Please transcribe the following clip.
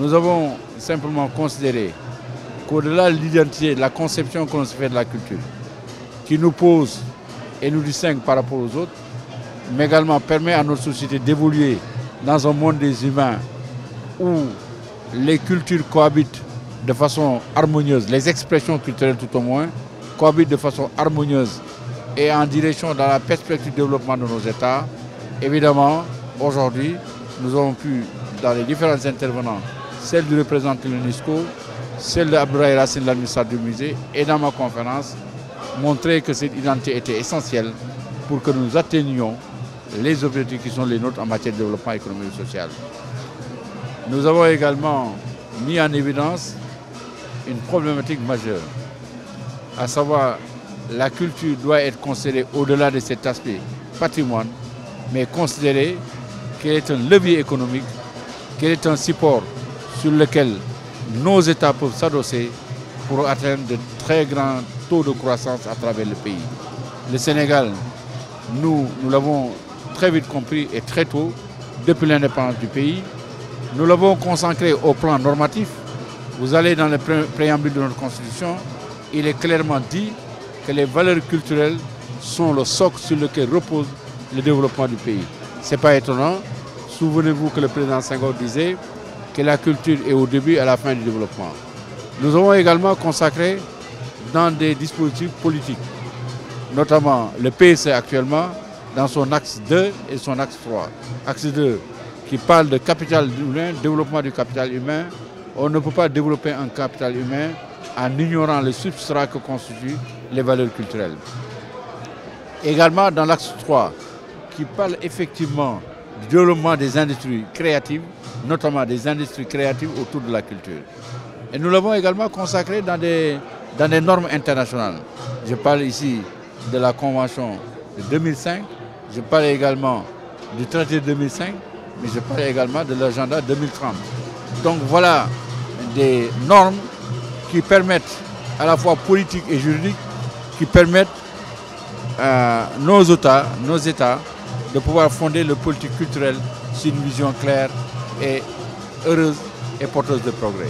nous avons simplement considéré qu'au-delà de l'identité, de la conception que l'on se fait de la culture, qui nous pose et nous distingue par rapport aux autres, mais également permet à notre société d'évoluer dans un monde des humains où les cultures cohabitent de façon harmonieuse, les expressions culturelles tout au moins, cohabitent de façon harmonieuse et en direction dans la perspective de développement de nos États. Évidemment, aujourd'hui, nous avons pu, dans les différents intervenants, celle du représentant de l'UNESCO, celle d'Abdoulaye Racine, l'administrateur du musée, et dans ma conférence, montrer que cette identité était essentielle pour que nous atteignions les objectifs qui sont les nôtres en matière de développement économique et social. Nous avons également mis en évidence une problématique majeure, à savoir la culture doit être considérée au-delà de cet aspect patrimoine, mais considérée qu'elle est un levier économique, qu'elle est un support sur lequel nos États peuvent s'adosser pour atteindre de très grands taux de croissance à travers le pays. Le Sénégal, nous l'avons très vite compris et très tôt, depuis l'indépendance du pays. Nous l'avons consacré au plan normatif. Vous allez dans le préambule de notre Constitution, il est clairement dit que les valeurs culturelles sont le socle sur lequel repose le développement du pays. Ce n'est pas étonnant. Souvenez-vous que le président Senghor disait que la culture est au début et à la fin du développement. Nous avons également consacré dans des dispositifs politiques, notamment le PSE actuellement, dans son axe 2 et son axe 3. Axe 2 qui parle de capital humain, développement du capital humain. On ne peut pas développer un capital humain en ignorant le substrat que constituent les valeurs culturelles. Également dans l'axe 3, qui parle effectivement du développement des industries créatives, notamment des industries créatives autour de la culture. Et nous l'avons également consacré dans des normes internationales. Je parle ici de la Convention de 2005, je parle également du traité de 2005, mais je parle également de l'agenda 2030. Donc voilà des normes qui permettent à la fois politiques et juridiques, qui permettent à nos États de pouvoir fonder le politique culturelle sur une vision claire et heureuse et porteuse de progrès.